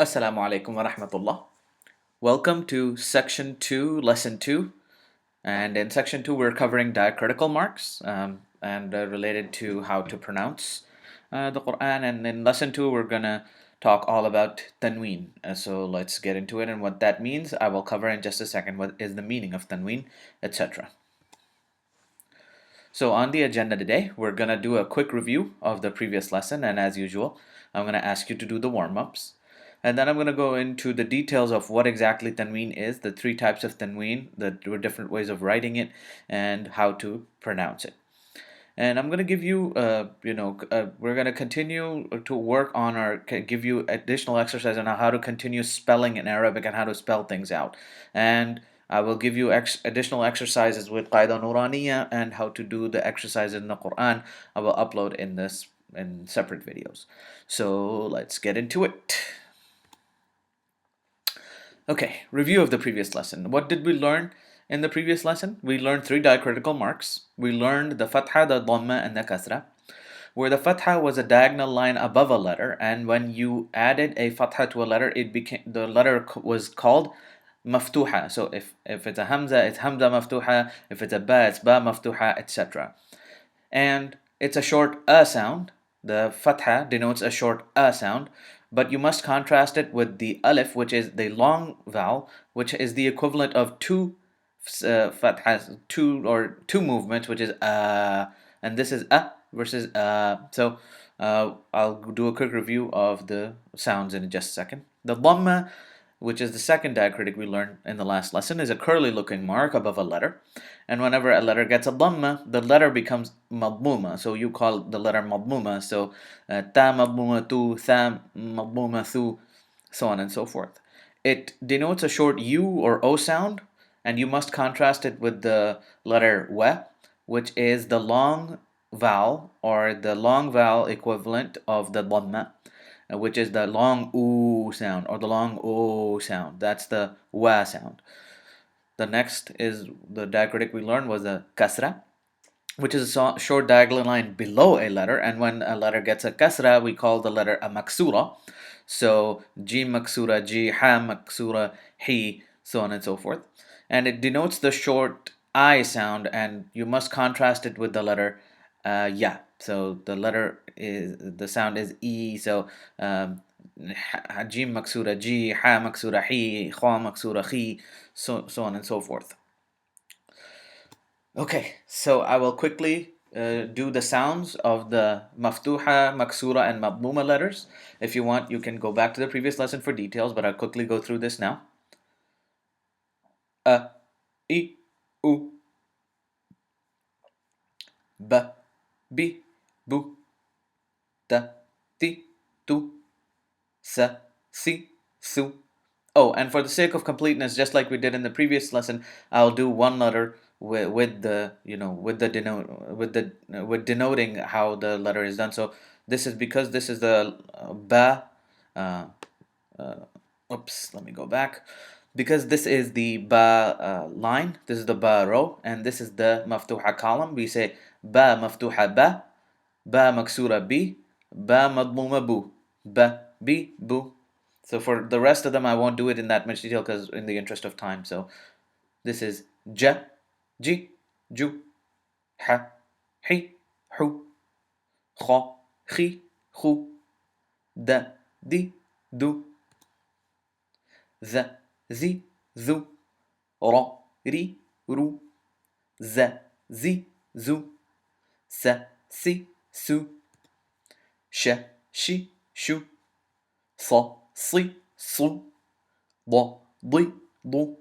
Assalamu alaikum wa rahmatullah. Welcome to section 2, lesson 2. And in section 2, we're covering diacritical marks and related to how to pronounce the Quran. And in lesson 2, we're going to talk all about tanween. So let's get into it and what that means. I will cover in just a second what is the meaning of tanween, etc. So on the agenda today, we're going to do a quick review of the previous lesson. And as usual, I'm going to ask you to do the warm-ups. And then I'm going to go into the details of what exactly tanween is, the three types of tanween, the different ways of writing it, and how to pronounce it. And I'm going to give you, we're going to continue to work on give you additional exercise on how to continue spelling in Arabic and how to spell things out. And I will give you additional exercises with Qaida Nuraniya and how to do the exercises in the Quran. I will upload in separate videos. So let's get into it. Okay, review of the previous lesson. What did we learn in the previous lesson? We learned three diacritical marks. We learned the fatha, the damma, and the kasra, where the fatha was a diagonal line above a letter, and when you added a fatha to a letter, the letter was called maftuha. So if it's a hamza, it's hamza maftuha. If it's a ba, it's ba maftuha, etc. And it's a short a sound. The fatha denotes a short a sound, but you must contrast it with the alif, which is the long vowel, which is the equivalent of two fathas, two movements, which is and this is versus So I'll do a quick review of the sounds in just a second. The damma, which is the second diacritic we learned in the last lesson, is a curly looking mark above a letter. And whenever a letter gets a damma, the letter becomes madmuma. So you call the letter madmuma. So ta madmuma tu, tha madmuma thu, so on and so forth. It denotes a short U or O sound, and you must contrast it with the letter wa, which is the long vowel or the long vowel equivalent of the damma, which is the long oo sound or the long o sound. That's the wa sound. The next is the diacritic we learned was the kasra, which is a short diagonal line below a letter, and when a letter gets a kasra, we call the letter a maksura. So ji maksura, ji, ha maksura, hi, so on and so forth. And it denotes the short I sound, and you must contrast it with the letter ya. So the sound is e. So jim maksura ji, ha maksura hi, kha maksura khi, so on and so forth. Okay, so I will quickly do the sounds of the maftuha, maksura, and madmuma letters. If you want, you can go back to the previous lesson for details, but I'll quickly go through this now. A, I, U, ba, bi, bu, ta, ti, tu, sa, si, su. Oh, and for the sake of completeness, just like we did in the previous lesson, I'll do one letter with denoting how the letter is done. So this is because this is the ba. Oops, let me go back. Because this is the ba line, this is the ba row, and this is the maftuha column. We say ba maftuha ba, ba maksura bi, ba madmuma bu, ba bi bu. So for the rest of them, I won't do it in that much detail because in the interest of time. So this is ja, ji, ju, ha, hi, hu, kha, khi, khu, da, di, du, za, zi, zu, ra, ri, ru, za, zi, zu, sa, si, su, sha, shi, shu, sa, si, su, da, di, du,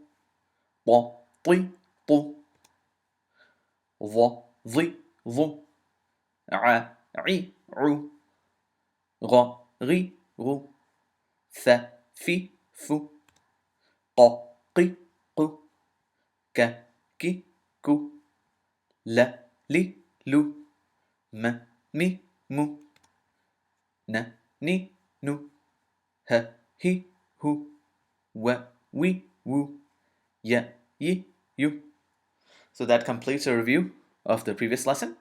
da, ti, tu, va, zi, vu, a, i, u, ra, ri, ru, fa, fi, fu, qa, qi, qu, ka, ki, ku, la, li, lu, ma, mi, mu, na, ni, nu, ha, hi, hu, wa, wi, wu, ya, yi, yu. So that completes a review of the previous lesson.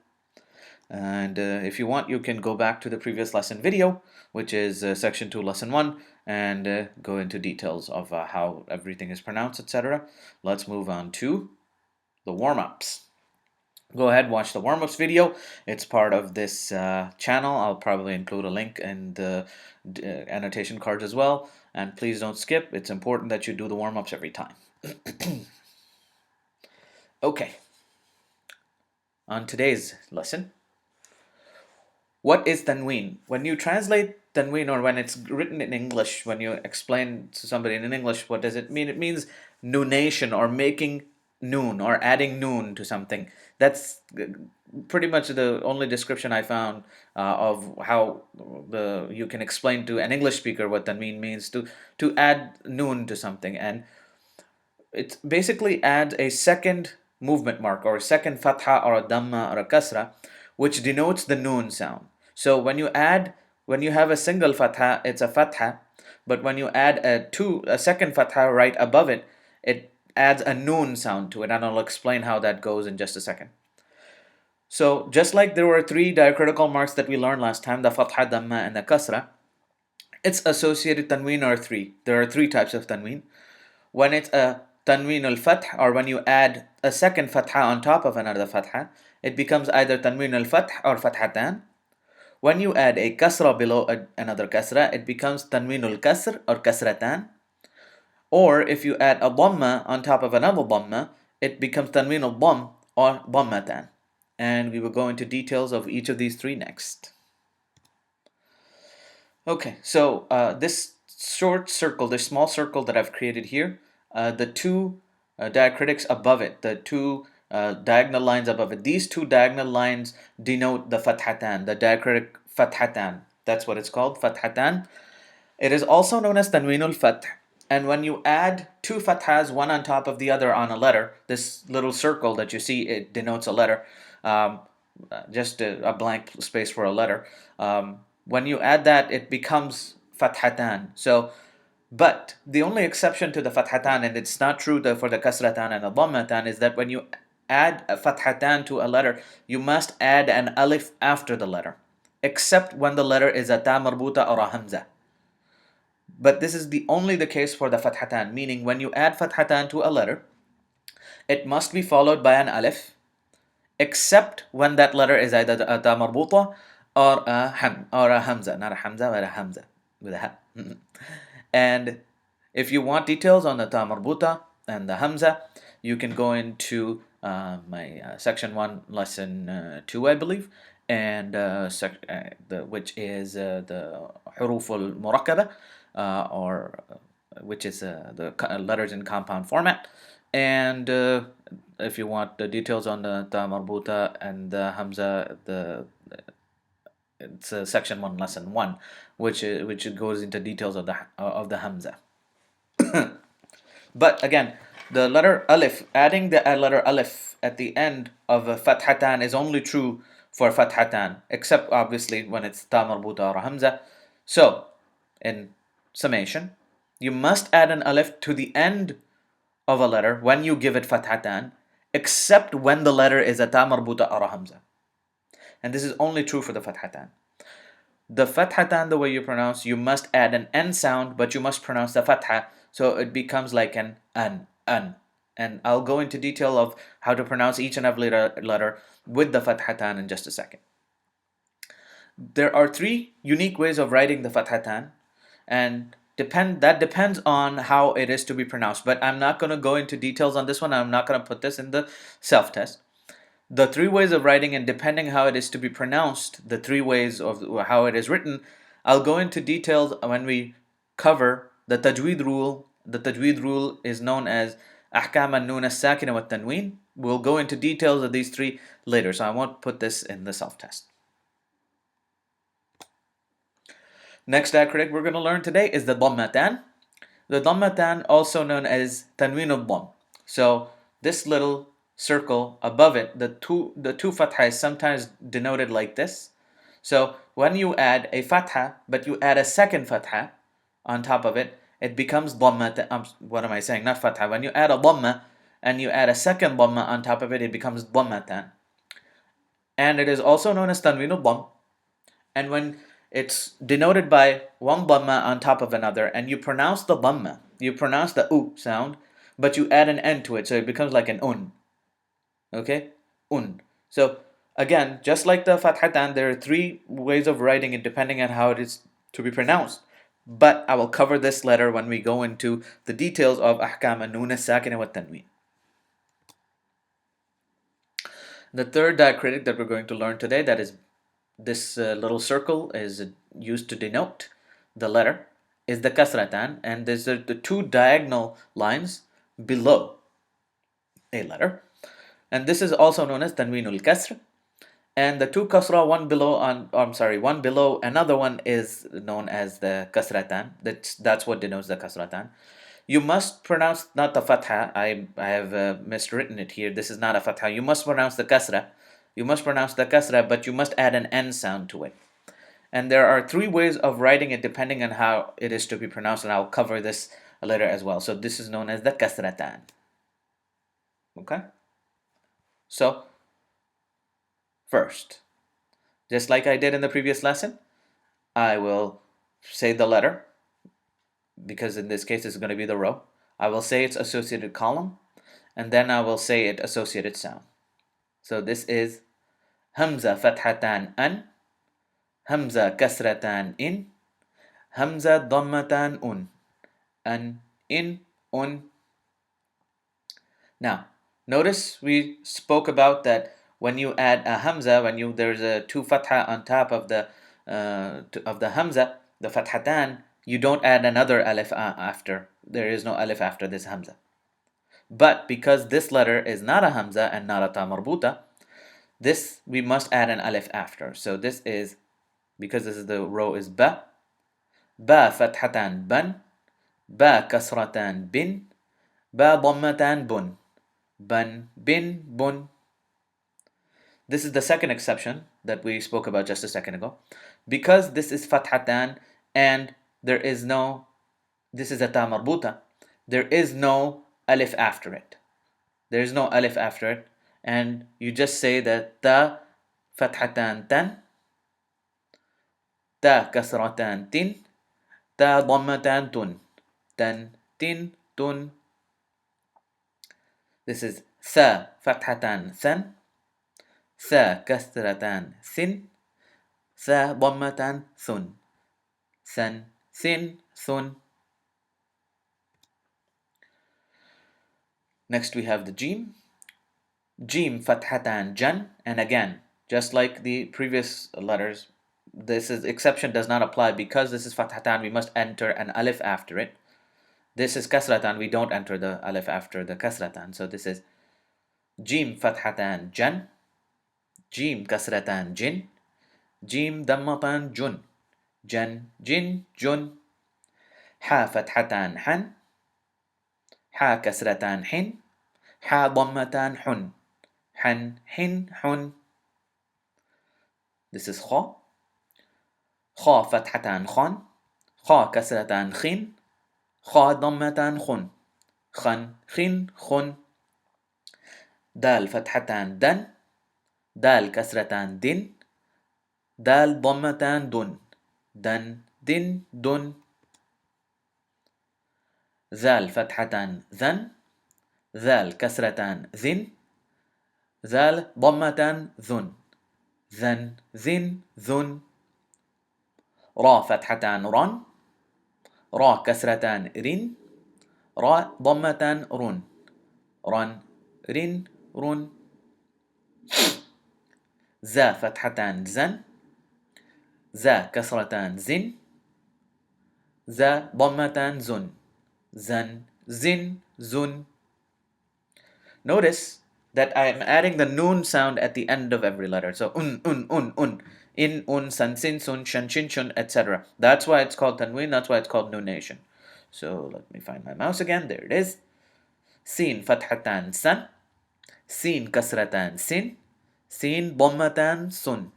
And if you want, you can go back to the previous lesson video, which is section 2, lesson 1, and go into details of how everything is pronounced, etc. Let's move on to the warm-ups. Go ahead, watch the warm-ups video. It's part of this channel. I'll probably include a link in the annotation cards as well. And please don't skip. It's important that you do the warm-ups every time. Okay. On today's lesson, what is tanween? When you translate tanween, or when it's written in English, when you explain to somebody in English, what does it mean? It means nunation, or making noon, or adding noon to something. That's pretty much the only description I found of how you can explain to an English speaker what tanween means, to add noon to something. And it basically adds a second movement mark, or a second fatha, or a damma, or a kasra, which denotes the noon sound. So when you have a single fatha, it's a fatha, but when you add a second fatha right above it, it adds a noon sound to it, and I'll explain how that goes in just a second. So just like there were 3 diacritical marks that we learned last time, the fatha, damma, and the kasra, its associated tanween are 3. There are 3 types of tanween. When it's a Tanween-ul-fath, or when you add a second fatha on top of another fatha, it becomes either Tanween-ul-fath or Fathataan. When you add a kasra below another kasra, it becomes Tanween-ul-kasr or kasrataan. Or if you add a damma on top of another damma, it becomes Tanween-ud-damm or dammataan. And we will go into details of each of these 3 next. Okay, so this short circle, this small circle that I've created here, the 2 diacritics above it, the 2 diagonal lines above it, these 2 diagonal lines denote the Fathataan, the diacritic Fathataan. That's what it's called, Fathataan. It is also known as Tanween-ul-fath. And when you add 2 fathas, one on top of the other on a letter, this little circle that you see, it denotes a letter, just a blank space for a letter. When you add that, it becomes Fathataan. So, but the only exception to the Fathataan, and it's not true for the kasrataan and the dammataan, is that when you add a Fathataan to a letter, you must add an alif after the letter, except when the letter is a ta marbuta or a hamza. But this is only the case for the Fathataan, meaning when you add Fathataan to a letter, it must be followed by an alif, except when that letter is either a ta marbuta or a hamza, not a hamza, but a hamza with a ha. And if you want details on the ta marbuta and the hamza, you can go into my section 1, lesson 2, I believe, and which is the huroof al-murakkaba, or which is the letters in compound format. And if you want the details on the ta marbuta and the hamza, it's section 1, lesson 1, which goes into details of the hamza. But again, the letter alif, adding the letter alif at the end of a Fathataan is only true for Fathataan, except obviously when it's ta marbuta or hamza. So, in summation, you must add an alif to the end of a letter when you give it Fathataan, except when the letter is a ta marbuta or a hamza. And this is only true for the Fathataan. The Fathataan, the way you pronounce, you must add an N sound, but you must pronounce the Fatha, so it becomes like an. And I'll go into detail of how to pronounce each and every letter with the Fathataan in just a second. There are 3 unique ways of writing the Fathataan, and that depends on how it is to be pronounced. But I'm not going to go into details on this one. I'm not going to put this in the self-test. The 3 ways of writing, and depending how it is to be pronounced, the 3 ways of how it is written, I'll go into details when we cover the tajweed rule. The tajweed rule is known as ahkam an-nun as-sakina wa tanween. We'll go into details of these 3 later, so I won't put this in the self-test. Next diacritic we're going to learn today is the dammataan. The dammataan, also known as Tanween-ul-damm. So this little circle above it, the two fatha is sometimes denoted like this. So when you add a fatha, but you add a second fatha on top of it, it becomes damma. What am I saying? Not fatha. When you add a damma and you add a second damma on top of it, it becomes dammatan. and it is also known as Tanween-ul-damm. And when it's denoted by one damma on top of another, and you pronounce the damma, you pronounce the u sound, but you add an n to it, so it becomes like an un. Okay? Un. So again, just like the Fathataan, there are three ways of writing it depending on how it is to be pronounced. But I will cover this letter when we go into the details of ahkam an-nun as-sakina wa tanween. The third diacritic that we're going to learn today, that is this little circle is used to denote the letter, is the kasrataan, and there's the two diagonal lines below a letter, and this is also known as Tanween-ul-kasr. And the two kasra, one below one below another one, is known as the kasrataan. That's what denotes the kasrataan. You must pronounce not the fatha. I have miswritten it here. This is not a fatha. You must pronounce the kasra. You must pronounce the kasra, but you must add an n sound to it. And there are three ways of writing it depending on how it is to be pronounced, and I'll cover this later as well. So this is known as the kasrataan. Okay? So, first, just like I did in the previous lesson, I will say the letter, because in this case it's going to be the row. I will say its associated column, and then I will say its associated sound. So this is hamza fathatan an, hamza kasratan in, hamza dammatan an, in, un. Now, notice we spoke about that when you add a hamza, there's a two fatha on top of the hamza, the fathatan, you don't add another alif after. There is no alif after this hamza. But because this letter is not a hamza and not a ta marbuta, this we must add an alif after. So this is, because this is the row is ba fathatan ban, ba kasratan bin, ba dammatan bun, ban bin bun. This is the second exception that we spoke about just a second ago. Because this is fathatan and this is a ta marbuta, there is no alif after it. There is no alif after it, and you just say that ta fathatan tan, ta kasratan tin, ta dammatan tun, tan, tin, tun. This is sa fathatan san, sa kasratan sin, sa dammatan sun, san, sin, sun. Next we have the jim. Jim fathatan jan, and again, just like the previous letters, exception does not apply. Because this is fathatan, we must enter an alif after it. This is kasratan, we don't enter the alif after the kasratan. So this is jim fathatan jan, jim kasratan jin, jim dammatan jun, jan, jin, jun. Ha fathatan han, ha kasratan hin, ha dammatan hun, han, hin, hun. This is kha. Kha fathatan khan, kha kasratan khin, kha dammatan khun, khan, khin, khun. Dal fathatan dan, dal kasratan din, dal dammatan dun, dan, din, dun. Zal fathatan zan, zal kasratan zin, zal dammatan zun, zan, zin, zun. Ra fathatan ran, ra kasratan rin, ra dammatan run, ran, rin, run. Za fathatan zan, za kasratan zin, za dammatan zun, zan, zin, zun. Notice that I am adding the noon sound at the end of every letter. So un, in, san, sin, sun, shan, shin, shun, etc. That's why it's called tanween. That's why it's called nunation. So let me find my mouse again. There it is. Sin fathatan san, sin kasratan sin, sin dammatan sun,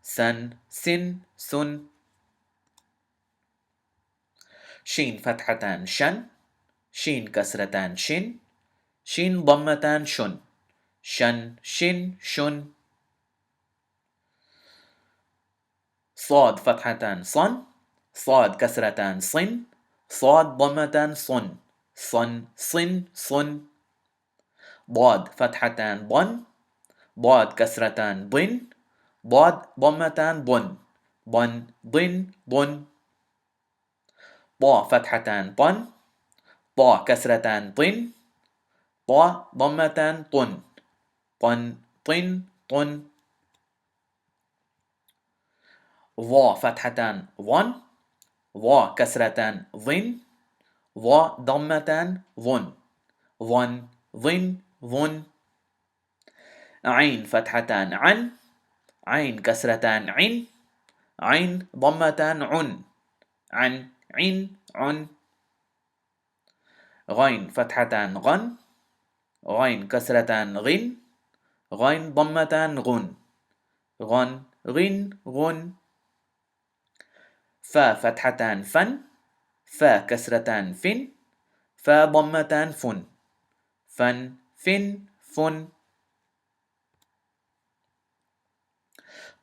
san, sin, sun. Shin fathatan shan, shin kasratan shin, shin dammatan shun, shan, shin, shun. صاد فتحتان صن، صاد كسرتان صن، صاد ضمتان صن، صن صن صن. ضاد فتحتان ضن، ضاد كسرتان ضن، ضاد ضمتان ضن، ضن ضن ضن. ضا فتحتان طن، ضا كسرتان طن، ضا ضمتان طن، طن طن طن. ضا فتحتان ظن، ضا كسرتان ظن، ضا ضمتان ظن، ظن ظن ظن. عين فتحتان عن، عين كسرتان عن، عين ضمتان عن، عن عن عن. غين فتحتان غن، غين كسرتان غن، غين ضمتان غن، غن غن غن. فا فتحتان فن، فا كسرتان فن، فا ضمتان فن، فن فن فن.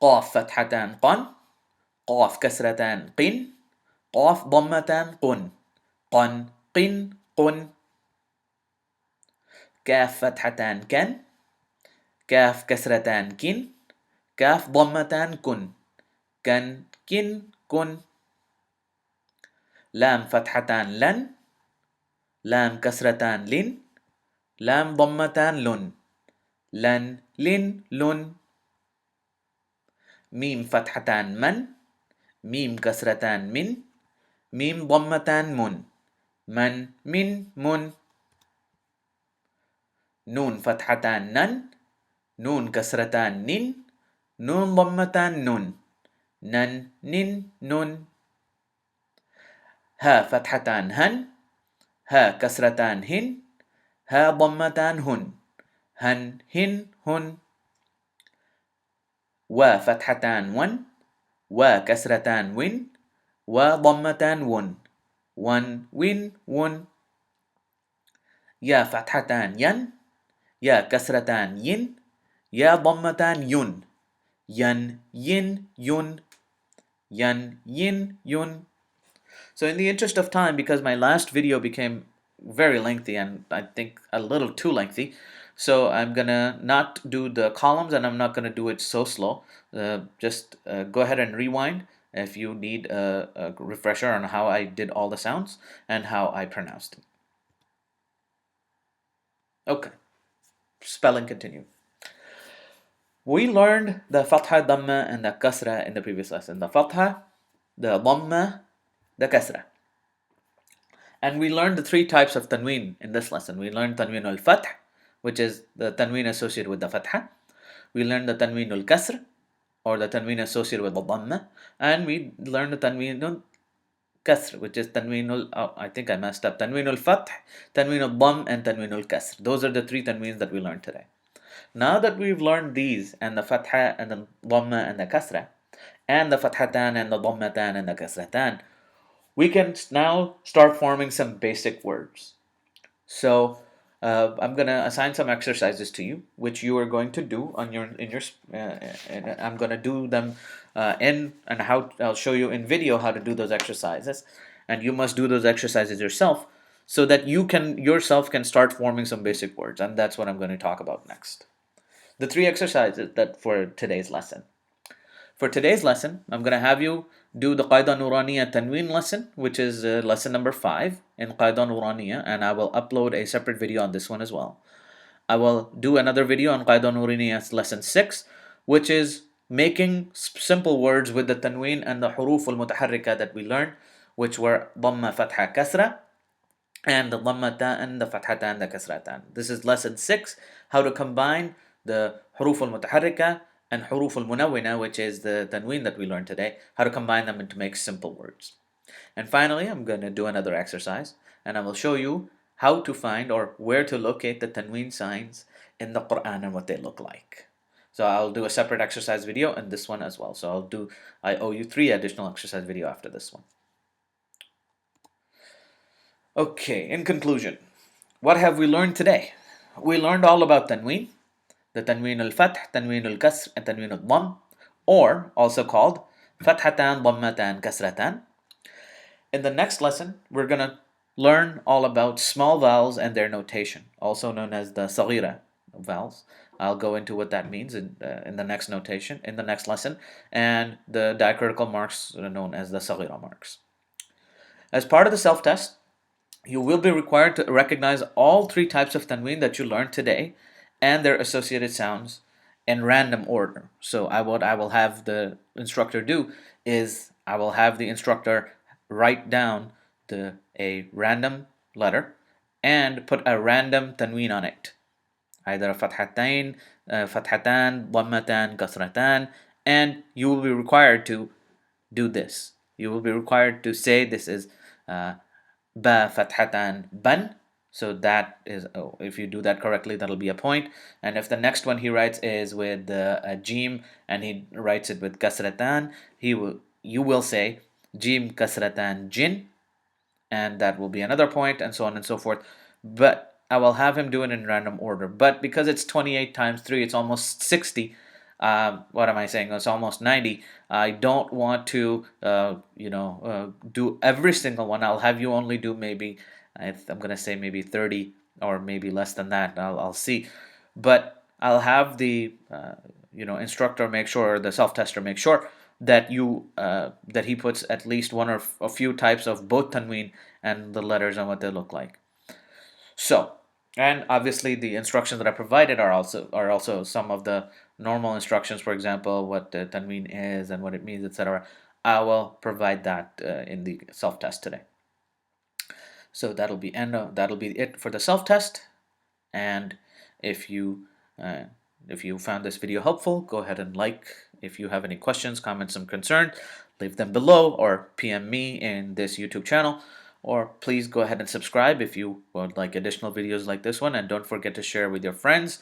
قاف فتحتان قن، قاف كسرتان قن، قاف ضمتان قن، قن قن قن. كاف فتحتان كن، كاف كسرتان كن، كاف ضمتان كن، كن كن كن. لام فتحتان لن، لام كسرتان لن، لام ضمتان لن، لن لن لن. ميم فتحتان من، ميم كسرتان من، ميم ضمتان من، من من من. نون فتحتان نن، نون كسرتان نن، نون ضمتان نن، نن نن نن. ها فتحتان هن، ها كسرتان هن، ها ضمتان هن، هن هن هن. و فتحتان ون، و كسرتان ون، و ضمتان ون، ون ون ون. يا فتحتان ين، يا كسرتان ين، يا ضمتان ين، ين ين ين، ين ين ين. So in the interest of time, because my last video became very lengthy and I think a little too lengthy, so I'm gonna not do the columns and I'm not gonna do it so slow. Just go ahead and rewind if you need a refresher on how I did all the sounds and how I pronounced it. Okay, spelling continue. We learned the fatha, damma, and the kasra in the previous lesson. The fatha, the damma, the kasra. And we learned the three types of tanween in this lesson. We learned tanween-ul-fath, which is the tanween associated with the fatha. We learned the tanween-ul-kasr, or the tanween associated with the damma. And we learned the tanween-ul-kasr, which is I think I messed up. Tanween-ul-fath, tanween-ud-damm, and tanween-ul-kasr. Those are the three tanweens that we learned today. Now that we've learned these, and the fatha, and the damma, and the kasra, and the fathatan, and the dammatan, and the kasratan, we can now start forming some basic words. So I'm gonna assign some exercises to you, which you are going to do on and I'm gonna do them I'll show you in video how to do those exercises, and you must do those exercises yourself so that you can yourself can start forming some basic words, and that's what I'm going to talk about next. The three exercises that for today's lesson. For today's lesson, I'm going to have you do the Qaida Nuraniya Tanween lesson, which is lesson number 5 in Qaida Nuraniya, and I will upload a separate video on this one as well. I will do another video on Qaida Nuraniya lesson 6, which is making simple words with the tanween and the huroof al-mutaharrika that we learned, which were damma, fatha, kasra, and the dammataan, the fathatan, the kasratan. This is lesson 6, how to combine the huroof al-mutaharrika and huroof al-munawannah, which is the tanween that we learned today, how to combine them and to make simple words. And finally, I'm going to do another exercise, and I will show you how to find or where to locate the tanween signs in the Quran and what they look like. So I'll do a separate exercise video and this one as well. So I owe you 3 additional exercise video after this one. Okay, in conclusion, what have we learned today? We learned all about tanween, the Tanween-ul-fath, Tanween-ul-kasr, and Tanween-ud-damm, or also called Fathataan, dammataan, kasrataan. In the next lesson, we're going to learn all about small vowels and their notation, also known as the saghira vowels. I'll go into what that means in the next notation, in the next lesson, and the diacritical marks known as the saghira marks. As part of the self-test, you will be required to recognize all three types of tanween that you learned today and their associated sounds in random order. So what I will have the instructor do is I will have the instructor write down a random letter and put a random tanween on it, either fathatain, fathatan, dammataan, kasrataan, and you will be required to do this. You will be required to say this is ba fathatan ban. So that is, if you do that correctly, that'll be a point. And if the next one he writes is with a jim and he writes it with kasratan, you will say jim kasratan jin, and that will be another point, and so on and so forth. But I will have him do it in random order. But because it's 28 times 3, it's almost 60. What am I saying? It's almost 90. I don't want to, do every single one. I'll have you only do maybe, I'm going to say maybe 30 or maybe less than that. I'll see. But I'll have the, instructor make sure, the self-tester make sure that that he puts at least one or a few types of both tanween and the letters and what they look like. So, and obviously the instructions that I provided are also some of the normal instructions. For example, what the tanween is and what it means, etc. I will provide that in the self-test today. So that'll be it for the self-test. And if you found this video helpful, go ahead and like. If you have any questions, comments, and concerns, leave them below or PM me in this YouTube channel. Or please go ahead and subscribe if you would like additional videos like this one. And don't forget to share with your friends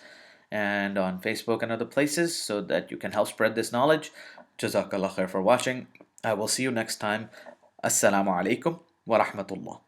and on Facebook and other places so that you can help spread this knowledge. Jazakallah khair for watching. I will see you next time. Assalamu alaikum wa rahmatullah.